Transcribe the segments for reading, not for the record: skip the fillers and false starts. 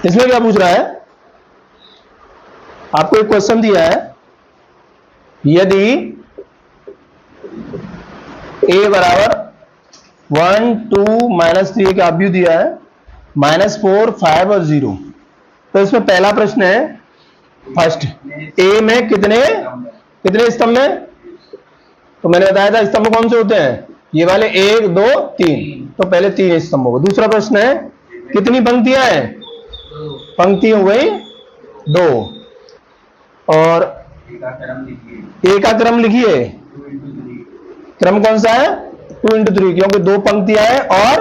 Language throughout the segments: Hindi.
इसमें क्या पूछ रहा है, आपको एक क्वेश्चन दिया है, यदि a बराबर 1 2 -3 एक आव्यूह दिया है, -4 5 और 0, तो इसमें पहला प्रश्न है, फर्स्ट a में कितने स्तंभ में, तो मैंने बताया था स्तंभ कौन से होते हैं, ये वाले 1 2 3, तो पहले 3 स्तंभ होगा। दूसरा प्रश्न है कितनी पंक्तियां हैं, पंक्ति हो गई 2, और ए का क्रम लिखिए, क्रम कौन सा है 2 × 3, क्योंकि 2 पंक्तियां हैं और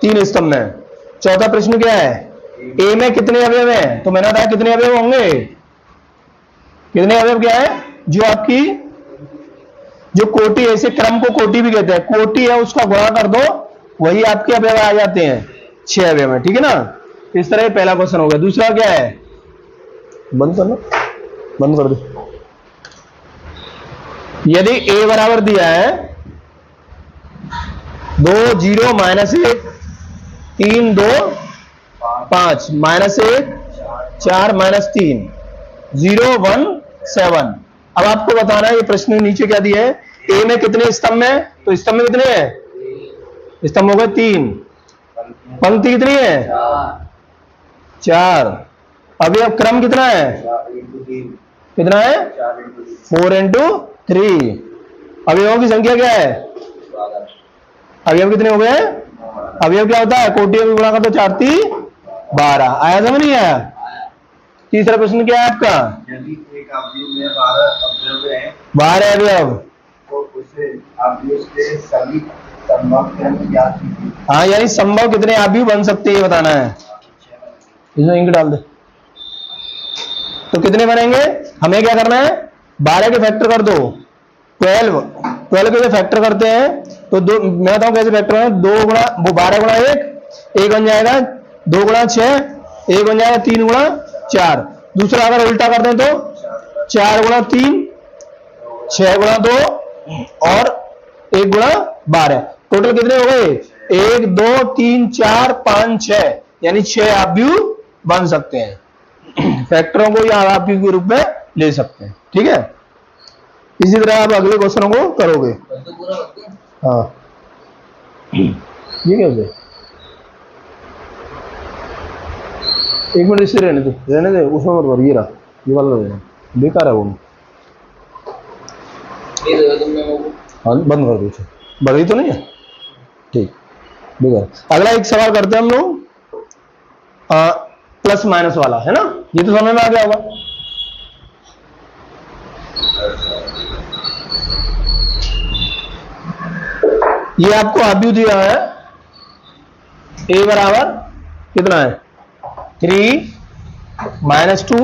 3 स्तंभ में। चौथा प्रश्न क्या है, ए में कितने अवयव हैं, तो मैंने बताया कितने अवयव होंगे, कितने अवयव क्या है, जो आपकी जो कोटि है, इसे क्रम को कोटि भी कहते हैं, कोटि है उसका गुणा कर दो, वही आपके अवयव आ जाते हैं, 6 अवयव में, ठीक है ना। इस तरह पहला क्वेश्चन हो गया। दूसरा क्या है, बंद कर लो, बंद कर दो। यदि a बराबर दिया है 2 0 -1 3 2 5 -1 4 -3 0 1 7, अब आपको बताना है, ये प्रश्न नीचे क्या दिया है, a में कितने स्तंभ है, तो स्तंभ में कितने हैं, स्तंभ हो गए 3, पंक्ति कितनी है 4, अभी अब क्रम कितना है, कितना है 4 × 3, अवयवों की संख्या क्या है, अवयव कितने हो गए, अवयव क्या होता है, कोटि में गुणा कर तो 4 3 12, आया समझ नहीं आया। तीसरा प्रश्न क्या है आपका, यदि एक आव्यूह में 12 अवयव हैं, 12 अवयव, तो उसे आव्यूह से सभी संभव क्रम ज्ञात कीजिए। हाँ, यानी संभव कितने आव्यूह बन सकते हैं बताना है, इसमें इंक डाल दे, तो कितने बनेंगे, हमें क्या करना है, 12 के फैक्टर कर दो, 12 के फैक्टर करते हैं, तो दो, मैं बताऊं कैसे फैक्टर है, 2 गुणा वो 12 गुणा 1 बन जाएगा, 2 गुणा 6 1 बन जाएगा, 3 गुणा 4, दूसरा अगर उल्टा कर दें तो 4 गुणा 3 6 गुणा 2 और 1 गुणा 12, टोटल कितने हो गए, 1 2 3 4 5 6, यानी 6 आव्यूह बन सकते हैं। फैक्टरों को या आव्यूह के रूप में ले सकते हैं, ठीक है। इसी तरह आप अगले क्वेश्चनों को करोगे। हाँ, ये क्या होता है, एक मिनट इसे रहने दे, उसमें मत कर, ये रहा, ये वाला रहना, बेकार है वो, हाँ बंद कर दो उसे, बढ़ी तो नहीं है, ठीक, बेकार। अगला एक सवाल करते हैं हम लोग, प्लस माइनस वाला है ना, ये तो समझ में आ गया होगा। ये आपको आव्यूह दिया है, a बराबर कितना है 3 -2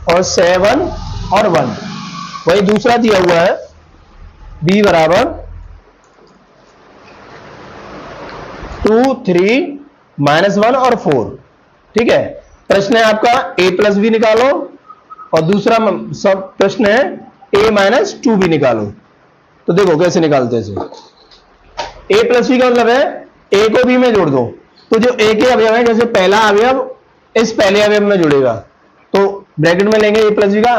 और 7 और 1, वही दूसरा दिया हुआ है b बराबर 2 3 -1 और 4, ठीक है। प्रश्न है आपका a + b निकालो, और दूसरा सब प्रश्न है a - 2b निकालो। तो देखो कैसे निकालते हैं, a + b का मतलब है a को b में जोड़ दो, तो जो a के अवयव है, जैसे पहला अवयव इस पहले अवयव में जुड़ेगा, तो ब्रैकेट में लेंगे a + b का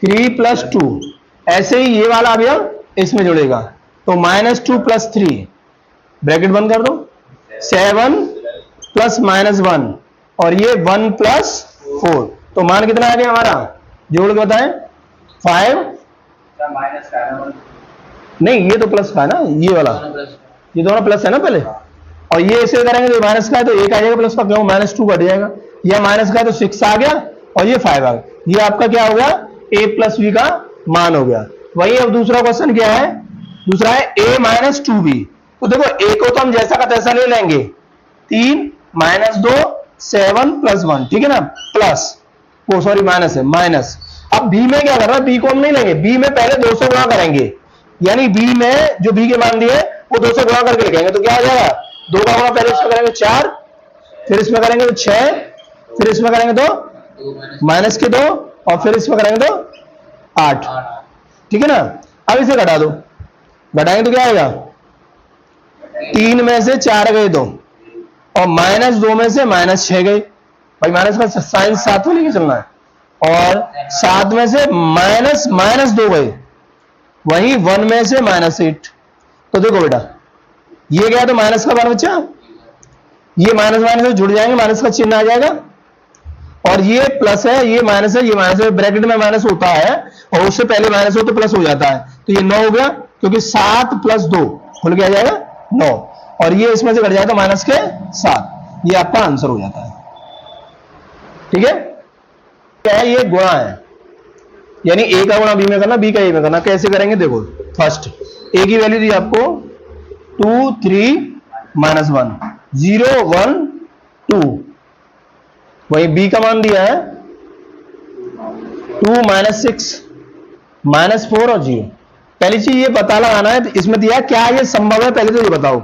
3 + 2, ऐसे ही ये वाला अवयव इसमें जुड़ेगा, तो -2 + 3, ब्रैकेट बंद कर दो, 7 + -1 और ये 1 + 4, तो मान कितना आ गया हमारा, जोड़ के बताएं 5, नहीं ये तो प्लस का है ना, ये वाला, ये दोनों प्लस है ना पहले, और ये ऐसे करेंगे तो माइनस का है तो 1 आ जाएगा प्लस का, क्यों -2 घट जाएगा, यह माइनस का है तो 6 आ गया, और ये 5 आ गया, ये आपका क्या हो गया, a + b का मान हो गया। वही अब दूसरा क्वेश्चन क्या है, दूसरा है a - 2b, तो देखो a को तो हम जैसा का तैसा ले लेंगे, 3 - 2 7 + 1, ठीक है ना, प्लस वो सॉरी माइनस है, माइनस। अब b में क्या करना है, b को हम नहीं लेंगे, b में पहले 2 से गुणा करेंगे, यानी b में जो b के मान दिए वो 2 से गुणा करके लिखेंगे, तो क्या आ जाएगा, 2 का गुणा पहले इसमें करेंगे 4, फिर इसमें करेंगे तो 6, फिर इसमें करेंगे तो माइनस के 2, और फिर इसमें करेंगे तो 8, ठीक है ना। अब इसे घटा दो, घटाएंगे तो क्या आएगा, 3 में से 4 गए 2, और -2 में से -6 गए, भाई माइनस का साइन साथ में लेके चलना है, और 7 में से -2 गए, वही 1 में से -8। तो देखो बेटा, ये गया तो माइनस का 1 बचा, ये माइनस माइनस से जुड़ जाएंगे, माइनस का चिन्ह आ जाएगा, और ये प्लस है, ये माइनस है, ये माइनस है, ब्रैकेट में माइनस होता है, और उससे पहले माइनस हो तो प्लस हो जाता है। तो ये 9 हो गया, क्योंकि 7 + 2 खुल के आ जाएगा 9, और ये इसमें से घट जाएगा माइनस के 7। ये आपका आंसर हो जाता है। ठीक है, क्या है, ये गुणा है, यानी ए का गुणा बी में करना, बी का ए में करना। कैसे करेंगे देखो, फर्स्ट ए की वैल्यू दी आपको 2 3 -1 0 1 2, वही बी का मान दिया है 2 -6 -4 और 0। पहली चीज ये पता लगाना है, तो इसमें दिया क्या ये संभव है, पहले तो ये बताओ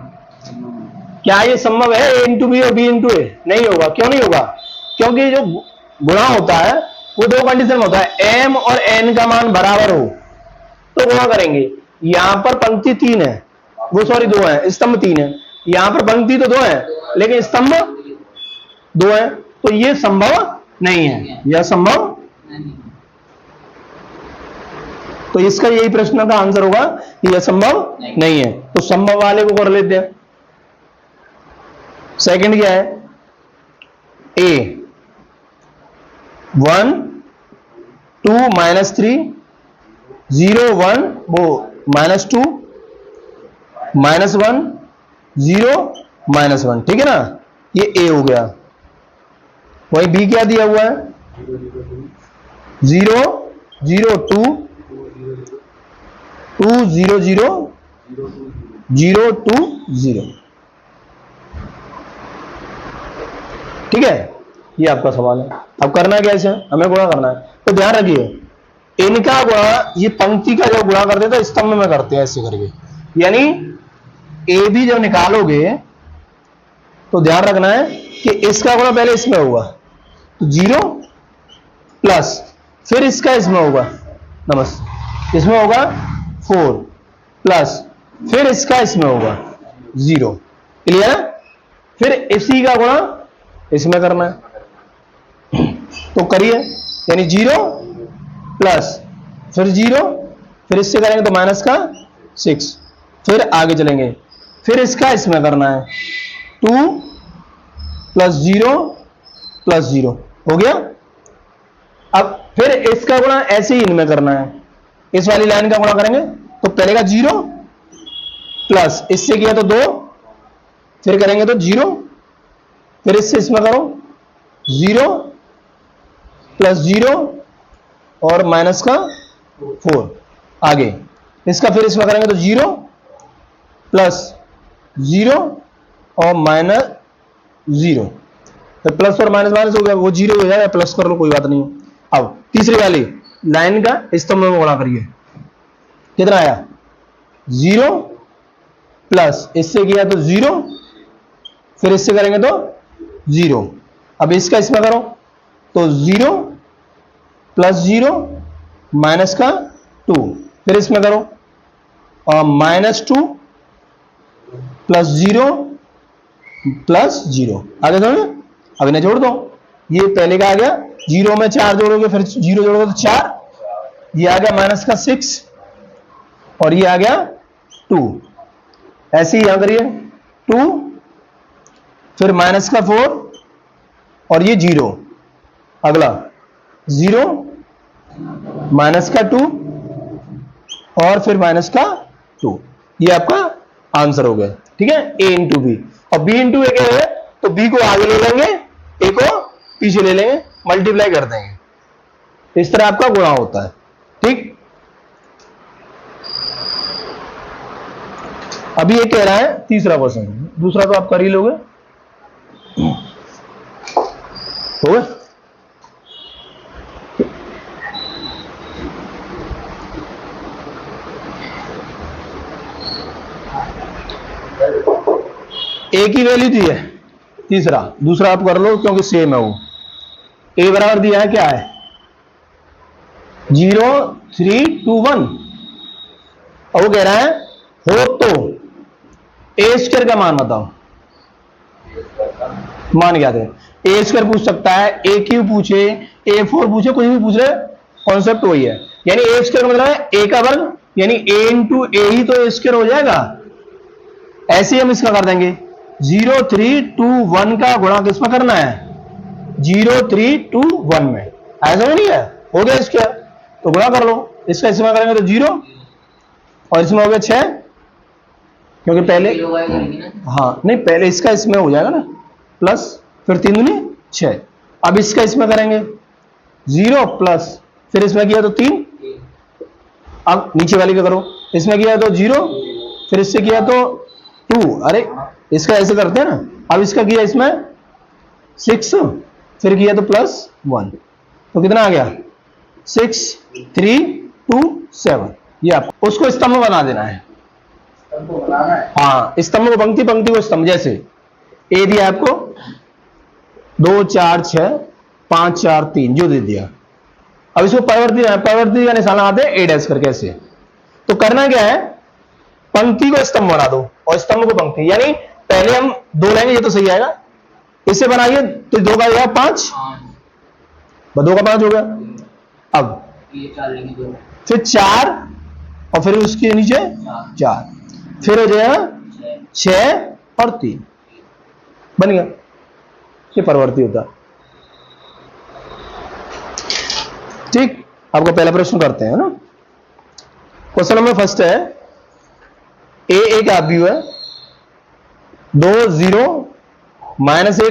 क्या ये संभव है a इंटू बी और b इंटू ए? नहीं होगा। क्यों नहीं होगा? क्योंकि जो गुणा होता है वो दो कंडीशन में होता है, m और n का मान बराबर हो तो गुणा करेंगे। यहां पर पंक्ति 3 है, वो सॉरी 2 है, स्तंभ 3 है, यहां पर पंक्ति तो 2 है लेकिन स्तंभ 2 है, तो ये संभव नहीं है, यह संभव। तो इसका यही प्रश्न का आंसर होगा कि यह संभव नहीं है। तो संभव वाले को कर लेते हैं। सेकंड क्या है, a 1 2 -3 0 1 वो -2 -1 0 -1, ठीक है ना, ये a हो गया। वही b क्या दिया हुआ है 0 0 2 2 0 0 0 2 0, ठीक है। ये आपका सवाल है। अब करना कैसे, हमें गुणा करना है। तो ध्यान रखिए इनका गुणा, ये पंक्ति का जो गुणा करते हैं तो स्तंभ में करते हैं ऐसे करके, यानी ए बी जब निकालोगे तो ध्यान रखना है कि इसका गुणा पहले इसमें होगा, तो 0 प्लस फिर इसका इसमें होगा, नमस्ते, इसमें होगा 4 प्लस फिर इसका इसमें होगा 0, क्लियर है। फिर इसी का गुणा इसमें करना है, तो करिए, यानी 0 प्लस फिर 0, फिर इससे करेंगे तो माइनस का 6, फिर आगे चलेंगे, फिर इसका इसमें करना है 2 + 0 + 0 हो गया। अब फिर इसका गुणा ऐसे ही इनमें करना है, इस वाली लाइन का गुणा करेंगे तो पहले का 0 प्लस इससे किया तो 2, फिर करेंगे तो 0, फिर इससे इसमें करो 0 + 0 और माइनस का 4, आगे इसका फिर इसमें करेंगे तो 0 प्लस 0 और -0, तो प्लस और माइनस माइनस हो गया, वो 0 हो जाएगा, प्लस कर लो कोई बात नहीं। अब तीसरी वाली लाइन का स्तंभ में गुणा करिए, कितना आया 0 प्लस इससे किया तो 0, फिर इससे करेंगे तो 0, अब इसका इसमें करो तो 0 + 0 माइनस का 2, फिर इसमें करो और -2 + 0 + 0, आगे समझे। अब इन्हें जोड़ दो, ये पहले का आ गया 0 में 4 जोड़ोगे, फिर 0 जोड़ोगे तो 4, ये आ गया माइनस का 6 और ये आ गया 2, ऐसे ही यहां करिए 2 फिर माइनस का 4 और ये 0, अगला 0 माइनस का 2 और फिर माइनस का 2, ये आपका आंसर हो गया, ठीक है। a इंटू बी, और b इंटू ए क्या है, तो b को आगे ले लेंगे, a को पीछे ले लेंगे, मल्टीप्लाई कर देंगे, इस तरह आपका गुणा होता है, ठीक। अभी ये कह रहा है तीसरा क्वेश्चन, दूसरा तो आप कर ही लोगे, हो गया। ए की वैल्यू दी है, तीसरा, दूसरा आप कर लो क्योंकि सेम है वो। ए बराबर दिया है क्या है 0 3 2 1, और वो कह रहा है हो तो ए स्क्वायर का मान बताओ, मान क्या थे, ए स्क्वायर पूछ सकता है, ए क्यू पूछे, ए फोर पूछे, कुछ भी पूछ रहे, कॉन्सेप्ट वही है। यानी ए स्क्वायर का मतलब है ए का वर्ग, यानी ए इंटू ए ही तो ए स्क्वायर हो जाएगा। ऐसे ही हम इसका कर देंगे 0 3 2 1 का गुणा किसमें करना है, 0 3 2 1 में, ऐसा नहीं है, हो गया स्क्वायर तो गुणा कर लो, इसका इसमें करेंगे तो 0 और इसमें हो गया 6, क्योंकि पहले हाँ नहीं पहले इसका इसमें हो जाएगा ना प्लस, फिर 3 दूनी 6, अब इसका इसमें करेंगे 0 प्लस, फिर इसमें किया तो 3, अब नीचे वाली का करो, इसमें किया तो 0, फिर इससे किया तो 2, अरे इसका ऐसे करते हैं ना, अब इसका किया इसमें 6, फिर किया तो प्लस 1, तो कितना आ गया 6 3 2 7। ये आपको उसको स्तंभ बना देना है, सबको बनाना है। हाँ स्तंभ को पंक्ति, पंक्ति को स्तंभ, जैसे ए दिया आपको 2 4 6 5 4 3 जो दे दिया, अब इसको परिवर्ती का निशान आते हैं ए डैश करके ऐसे, तो करना क्या है पंक्ति को स्तंभ बना दो और स्तंभ को पंक्ति, यानी पहले हम 2 लेंगे, ये तो सही आएगा, इसे बनाइए तो 2 का 5, 2 का 5 हो गया, अब फिर 4 और फिर उसके नीचे 4, फिर हो जाएगा 6 और 3, बन गया, ये परिवर्ती होता है। ठीक, आपका पहला प्रश्न करते हैं ना, क्वेश्चन नंबर फर्स्ट है, ए एक आव्यूह है, 2 0 -8